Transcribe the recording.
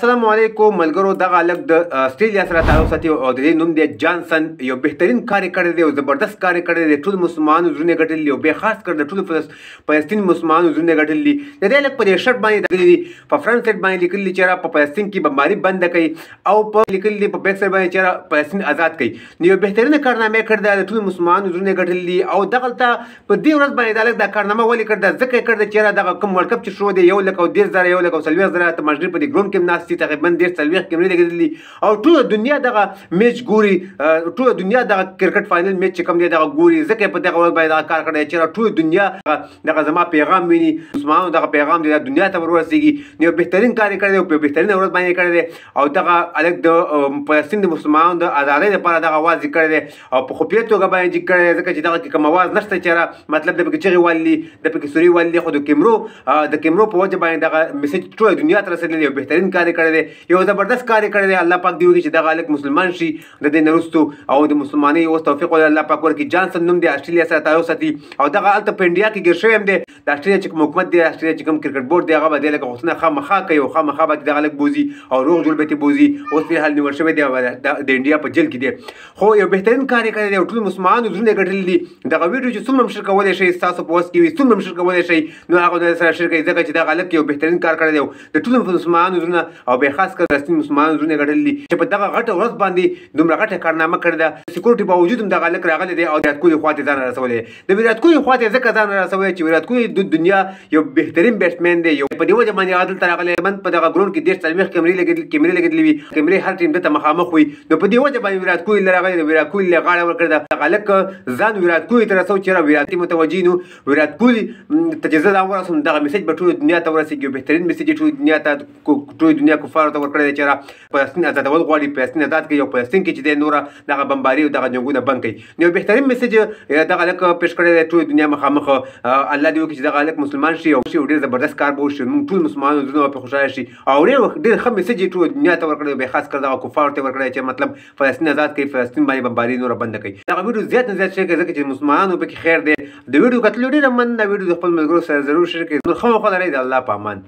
السلام علیکم ملګرو دغه الګ د استرالیا سره تعلق ساتي او د دې نوم دی جانسن یو بهترین کار کړی دی او زبردست کار کړی دی ټول مسلمانانو زړونه ګټلي او به خاص کر د ټول فلسطین مسلمانانو زړونه ګټلي د دې لک په شرط باندې د په فرنٹ سیټ باندې لیکلي چې په فلسطین کې بمباري بند کړي او په لیکلي په بیک سر باندې چې فلسطین آزاد کړي یو بهترین کارنامه کړی د ټول مسلمانانو زړونه ګټلي او دغه په دې ورځ باندې د کارنامه ولې کړی ځکه کړی چې دغه کوم ورلد کپ چې شو دی 1,10,000 1,40,000 ته مشري په دې ګراوند کې ناس تقریبا 1.30 کیمرې لګېدلې او ټول دنیا دغه میچ ګوري ټول دنیا دغه کرکټ فائنل میچ چې کوم دی دغه ګوري ځکه په دغه ورځ باندې کار کړی چې ټول دنیا دغه زما پیغام ویني مسلمانانو دغه پیغام دی دنیا ته ورسیږي نو بهترین کار کړی او په بهترین ورځ باندې کړی دی او دغه الګ د فلسطین د مسلمانانو د آزادۍ لپاره دغه आवाज کړی دی او په خفیه توګه باندې کړی دی ځکه چې دغه کوم आवाज نشته چې مطلب د پکې چغې والي د پکې سوري والي خو د کیمرو په وجه باندې دغه میسج ټول دنیا ته رسېدلی او بهترین کار کړی دی یو زبردست کار کړی دی الله پاک دی وکړي چې دغه الګ مسلمان شي د دې نرستو او د مسلمانۍ اوس توفیق ولري الله پاک ورکړي جانسن نوم دی استرالیا سره تعلق ساتي او دغه الته په انډیا کې ګیر شوی هم دی د استرالیا چې کوم حکومت دی استرالیا چې کوم کرکټ بورډ دی هغه به دی لکه غوښتنه خامخا کوي او خامخا به دغه الګ بوزي او روغ جوړ به بوزي اوس په حال نیول شوی دی د انډیا په جیل کې دی خو یو بهترین کار کړی دی او ټول مسلمانانو زړونه ګټلي دي دغه ویډیو چې څومره شیر کولی شئ ستاسو په وس کې وي څومره شیر کولی شئ نو هغه سره شیر کړئ ځکه چې دغه الګ یو بهترین کار کړی دی د ټول مسلمانانو زړونه او به خاص کر فلسطین مسلمانانو زړونه ګټلي چې په دغه غټه ورځ باندې دومره غټه کارنامه کړې ده سکیورټي باوجود هم دغه الګ راغلی دی او ویرات کوهلي خواته ځان رسولی د ویرات کوهلي خواته ځکه ځان رسولی چې ویرات کوهلي د دنیا یو بهترین بیټسمین دی یو په دې وجه باندې عادل تر راغلی من په دغه ګراوند کې 1.30 کیمرې لګېدلې وي کیمرې هر ټیم ته مخامخ وي نو په دې وجه باندې ویرات کوهلي راغلی دی ویرات کوهلي غاړه ورکړې ده دغه الګ ځان ویرات کوهلي ته رسو چې ویرات متوجي نو ویرات کوهلي ته چې زه دا ورسوم دغه میسج به ټول دنیا ته ورسېږي بهترین میسج ټول دنیا ته ټول دنیا کفارو ته ورکړی دی چې فلسطین آزادول غواړي فلسطین آزاد کړي او فلسطین کې چې دی نوره دغه بمباري او دغه جنګونه بند کړي نو بهترین میسج دغه الګ پیش کړی دی ټول دنیا مخامخ الله دې وکړي چې دغه الګ مسلمان شي او ډېر زبردست کار به وشي موږ ټول مسلمانانو زړونه په خوشحاله شي او ډېر ښه میسج ټول دنیا ته ورکړی به خاص کر دغه کفارو ته ورکړی چې مطلب فلسطین آزاد کړي فلسطین باندې بمباري نوره بند کړي دغه ویډیو زیات نه زیات شیر کړئ ځکه چې مسلمانانو پکې خیر دی د ویډیو کتلو ډېره مننه ویډیو د خپل ملګرو سره ضرور شیر کړئ نو ښه وخت لرئ د الله په امان